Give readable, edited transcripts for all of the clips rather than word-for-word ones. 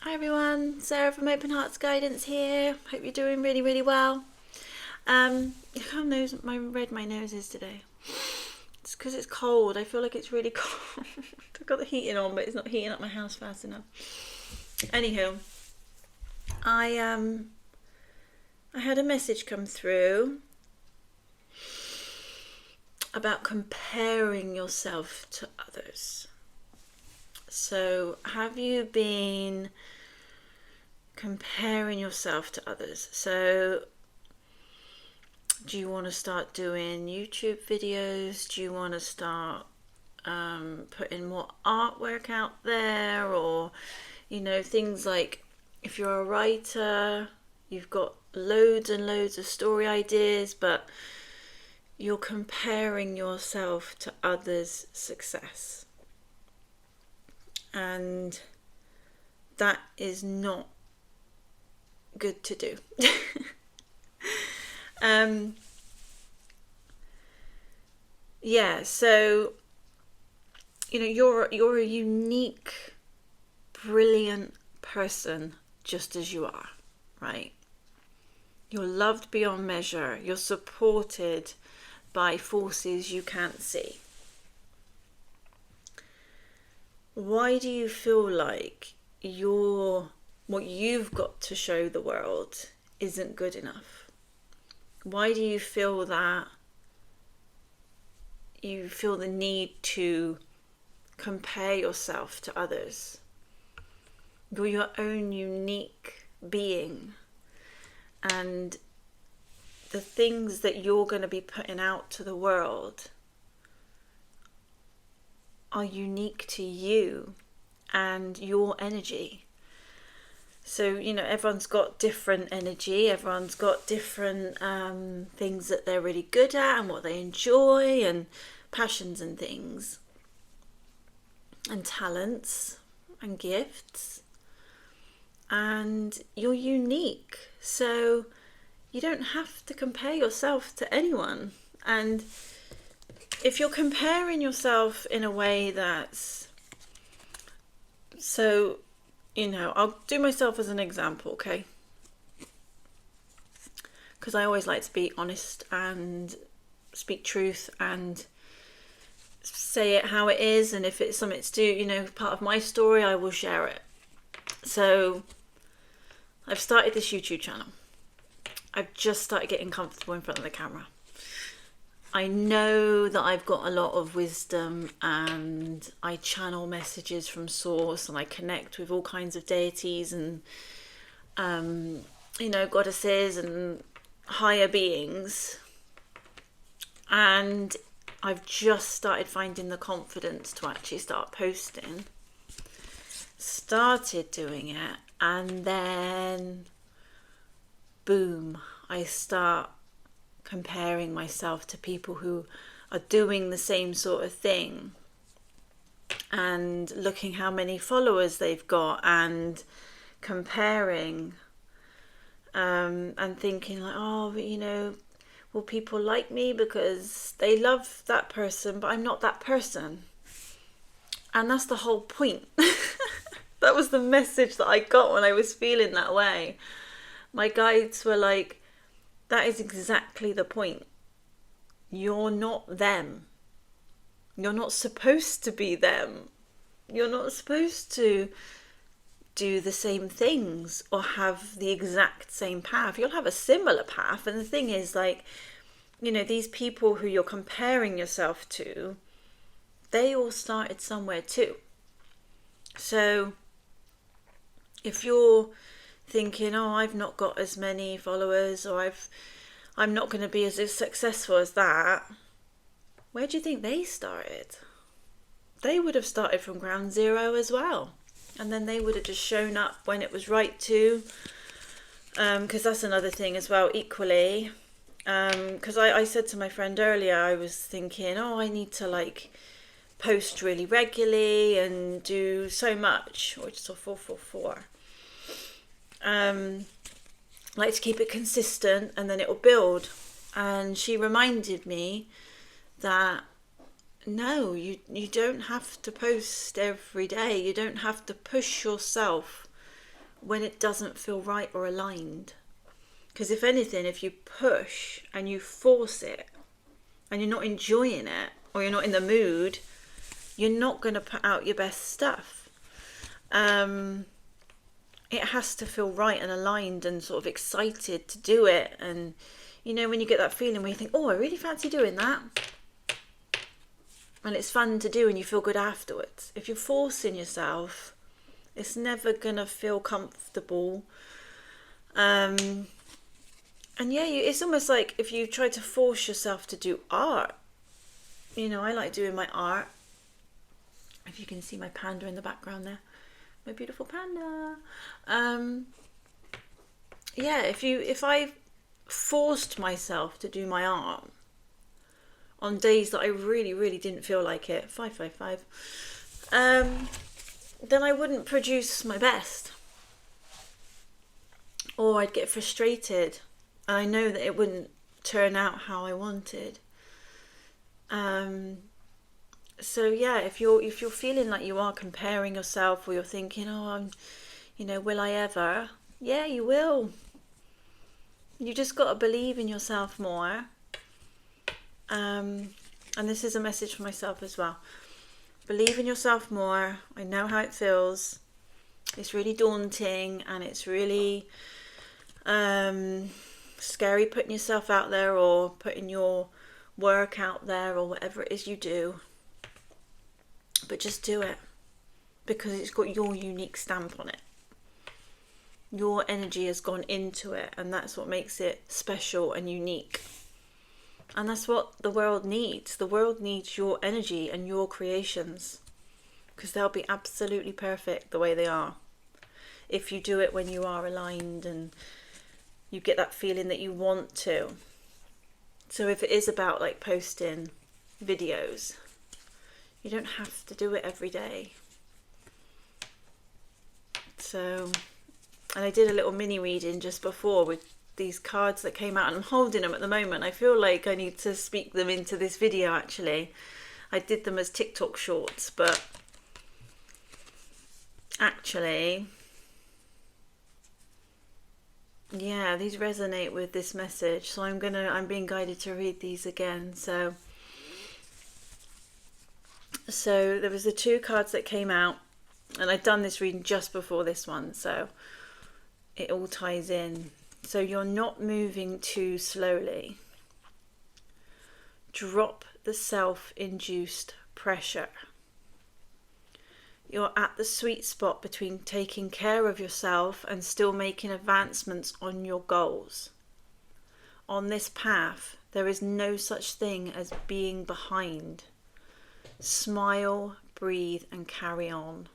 Hi everyone, Sarah from Open Hearts Guidance here. Hope you're doing really, really well. How red my nose is today. It's because it's cold. I feel like it's really cold. I've got the heating on, but it's not heating up my house fast enough. Anywho, I had a message come through about comparing yourself to others. So, have you been comparing yourself to others? So, do you want to start doing YouTube videos? Do you want to start putting more artwork out there? Or, things like if you're a writer, you've got loads and loads of story ideas, but you're comparing yourself to others' success. And that is not good to do. So you're a unique, brilliant person just as you are, right? You're loved beyond measure. You're supported by forces you can't see. Why do you feel like what you've got to show the world isn't good enough? Why do you feel that you feel the need to compare yourself to others? You're your own unique being, and the things that you're going to be putting out to the world are unique to you and your energy. So, everyone's got different energy, everyone's got different things that they're really good at and what they enjoy, and passions and things, and talents and gifts. And you're unique. So you don't have to compare yourself to anyone. And if you're comparing yourself in a way that's so, I'll do myself as an example, okay? Because I always like to be honest and speak truth and say it how it is. And if it's something to do, part of my story, I will share it. So I've started this YouTube channel. I've just started getting comfortable in front of the camera. I know that I've got a lot of wisdom, and I channel messages from source, and I connect with all kinds of deities and, goddesses and higher beings. And I've just started finding the confidence to actually start posting. Started doing it, and then boom, I start comparing myself to people who are doing the same sort of thing, and looking how many followers they've got, and comparing, and thinking like, will people like me because they love that person, but I'm not that person. And that's the whole point. That was the message that I got when I was feeling that way. My guides were like, that is exactly the point. You're not them. You're not supposed to be them. You're not supposed to do the same things or have the exact same path. You'll have a similar path. And the thing is, these people who you're comparing yourself to, they all started somewhere too. So if you're thinking, I've not got as many followers, or I'm not going to be as successful as that, where do you think they started? They would have started from ground zero as well, and then they would have just shown up when it was right to, because that's another thing as well, equally, because I said to my friend earlier, I was thinking, I need to post really regularly and do so much, which is a 444. Like to keep it consistent, and then it will build. And she reminded me that no, you don't have to post every day. You don't have to push yourself when it doesn't feel right or aligned. Because if anything, if you push and you force it and you're not enjoying it, or you're not in the mood, you're not going to put out your best stuff. It has to feel right and aligned and sort of excited to do it. And you know, when you get that feeling where you think, oh, I really fancy doing that, and it's fun to do and you feel good afterwards. If you're forcing yourself, it's never going to feel comfortable. And yeah, it's almost like if you try to force yourself to do art. You know, I like doing my art. If you can see my panda in the background there. My beautiful panda. Yeah, if I forced myself to do my art on days that I really, really didn't feel like it, 555, then I wouldn't produce my best. Or I'd get frustrated. And I know that it wouldn't turn out how I wanted. So yeah, if you're feeling like you are comparing yourself, or you're thinking, oh, will I ever? Yeah, you will. You just got to believe in yourself more. And this is a message for myself as well. Believe in yourself more. I know how it feels. It's really daunting, and it's really scary putting yourself out there, or putting your work out there, or whatever it is you do. But just do it, because it's got your unique stamp on it. Your energy has gone into it, and that's what makes it special and unique. And that's what the world needs. The world needs your energy and your creations, because they'll be absolutely perfect the way they are. If you do it when you are aligned and you get that feeling that you want to. So if it is about like posting videos, you don't have to do it every day. So, and I did a little mini reading just before with these cards that came out, and I'm holding them at the moment. I feel like I need to speak them into this video actually. I did them as TikTok shorts, but actually, yeah, these resonate with this message. So I'm being guided to read these again. So there was the two cards that came out, and I'd done this reading just before this one, so it all ties in. So you're not moving too slowly. Drop the self-induced pressure. You're at the sweet spot between taking care of yourself and still making advancements on your goals. On this path, there is no such thing as being behind. Smile, breathe, and carry on.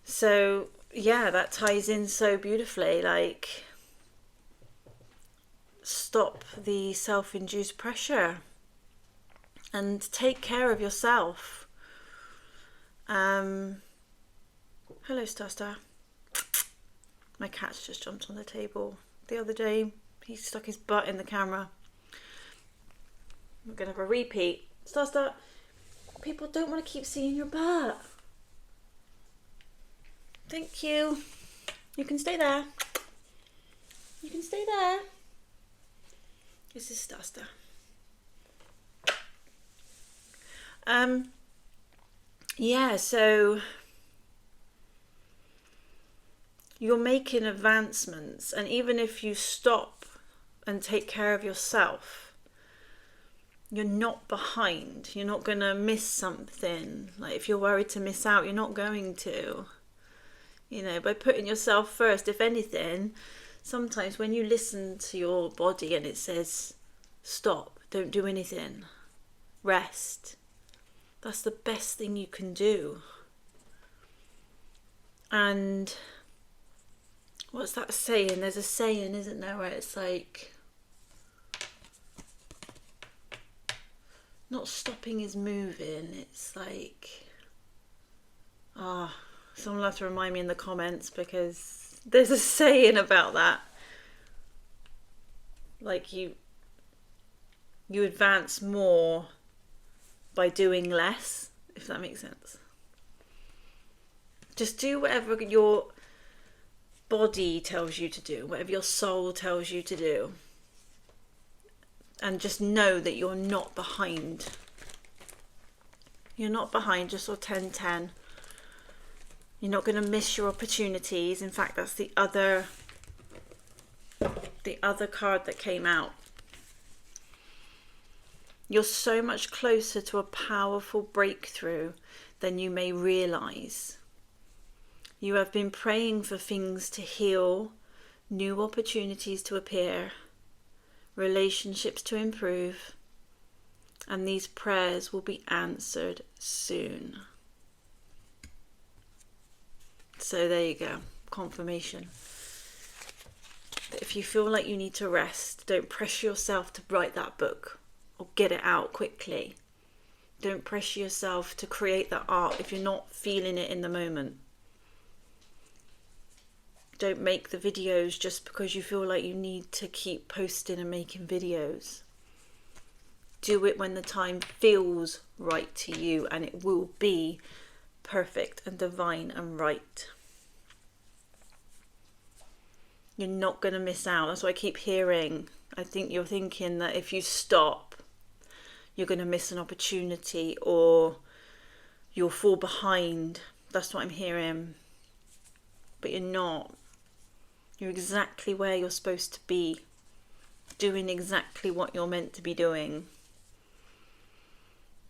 So yeah, that ties in so beautifully. Like, stop the self-induced pressure and take care of yourself. Hello, Star. My cat's just jumped on the table. The other day, he stuck his butt in the camera. We're going to have a repeat. Star, people don't want to keep seeing your butt. Thank you. You can stay there. You can stay there. This is Star. Yeah, so you're making advancements, and even if you stop and take care of yourself, you're not behind. You're not going to miss something. Like, if you're worried to miss out, you're not going to. You know, by putting yourself first, if anything, sometimes when you listen to your body and it says, stop, don't do anything, rest, that's the best thing you can do. And what's that saying? There's a saying, isn't there, where it's like, not stopping is moving. It's like, someone will have to remind me in the comments, because there's a saying about that. Like, you advance more by doing less, if that makes sense. Just do whatever you're body tells you to do, whatever your soul tells you to do. And just know that you're not behind. You're not behind, just saw 10-10. You're not going to miss your opportunities. In fact, that's the other card that came out. You're so much closer to a powerful breakthrough than you may realize. You have been praying for things to heal, new opportunities to appear, relationships to improve, and these prayers will be answered soon. So there you go, confirmation. If you feel like you need to rest, don't pressure yourself to write that book or get it out quickly. Don't pressure yourself to create that art if you're not feeling it in the moment. Don't make the videos just because you feel like you need to keep posting and making videos. Do it when the time feels right to you, and it will be perfect and divine and right. You're not going to miss out. That's what I keep hearing. I think you're thinking that if you stop, you're going to miss an opportunity or you'll fall behind. That's what I'm hearing. But you're not. You're exactly where you're supposed to be, doing exactly what you're meant to be doing.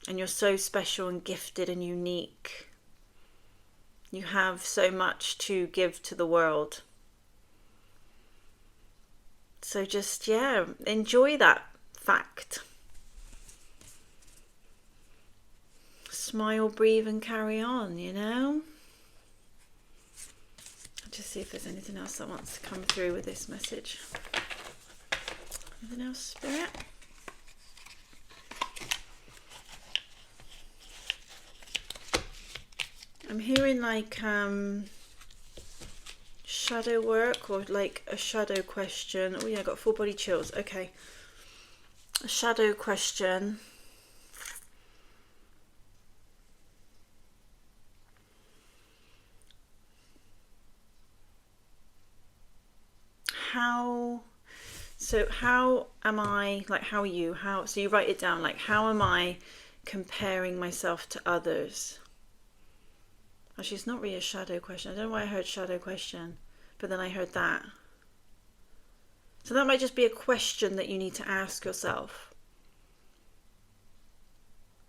And you're so special and gifted and unique. You have so much to give to the world. So just, enjoy that fact. Smile, breathe and carry on, you know? I'll just see if there's anything else that wants to come through with this message. Anything else, Spirit? I'm hearing like shadow work or like a shadow question. Oh yeah, I got full body chills. Okay. A shadow question. How am I, like, how are you? So you write it down, like, how am I comparing myself to others? Actually, it's not really a shadow question. I don't know why I heard shadow question, but then I heard that. So that might just be a question that you need to ask yourself.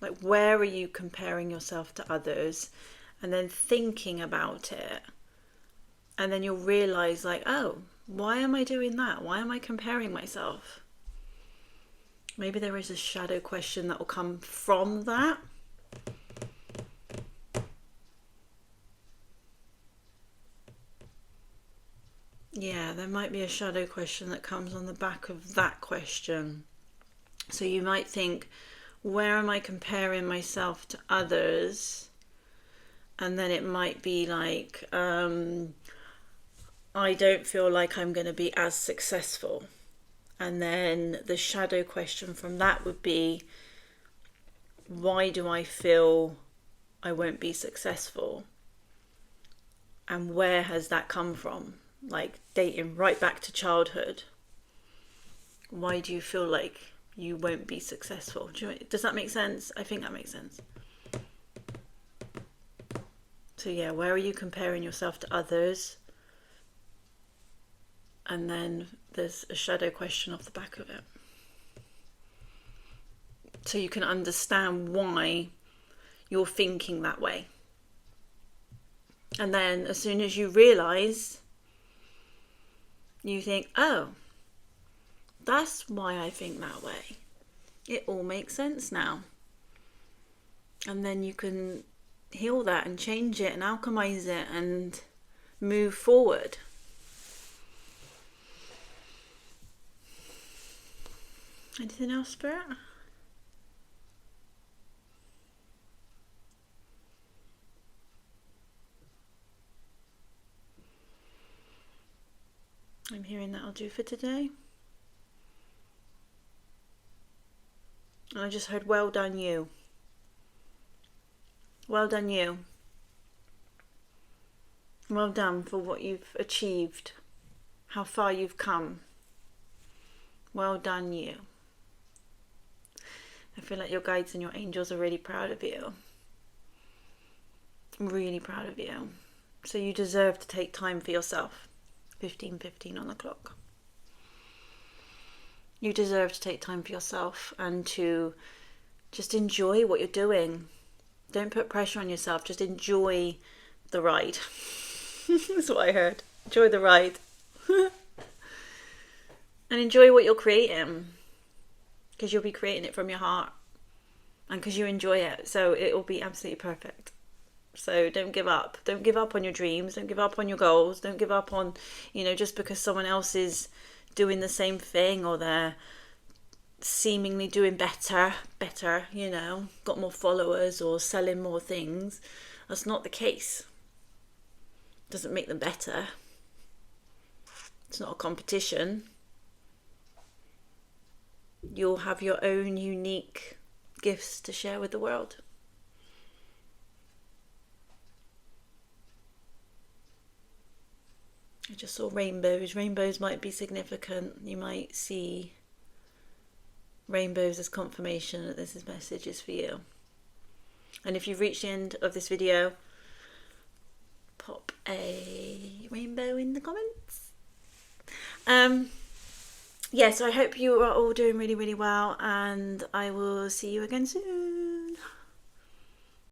Like, where are you comparing yourself to others? And then thinking about it. And then you'll realize, like, oh, why am I doing that? Why am I comparing myself? Maybe there is a shadow question that will come from that. Yeah, there might be a shadow question that comes on the back of that question. So you might think, where am I comparing myself to others? And then it might be like, I don't feel like I'm going to be as successful. And then the shadow question from that would be, why do I feel I won't be successful? And where has that come from? Like dating right back to childhood. Why do you feel like you won't be successful? Does that make sense? I think that makes sense. So yeah, where are you comparing yourself to others? And then there's a shadow question off the back of it. So you can understand why you're thinking that way. And then as soon as you realise, you think, oh, that's why I think that way. It all makes sense now. And then you can heal that and change it and alchemize it and move forward. Anything else, Spirit? I'm hearing that'll do for today. And I just heard, well done you. Well done you. Well done for what you've achieved, how far you've come. Well done, you. I feel like your guides and your angels are really proud of you. Really proud of you. So you deserve to take time for yourself. 15:15 on the clock. You deserve to take time for yourself and to just enjoy what you're doing. Don't put pressure on yourself. Just enjoy the ride. That's what I heard. Enjoy the ride. And enjoy what you're creating. Because you'll be creating it from your heart. And because you enjoy it. So it will be absolutely perfect. So don't give up. Don't give up on your dreams. Don't give up on your goals. Don't give up on, just because someone else is doing the same thing or they're seemingly doing better, got more followers or selling more things. That's not the case. Doesn't make them better. It's not a competition. You'll have your own unique gifts to share with the world. I just saw rainbows. Rainbows might be significant. You might see rainbows as confirmation that this message is for you. And if you've reached the end of this video, pop a rainbow in the comments. So I hope you are all doing really, really well, and I will see you again soon.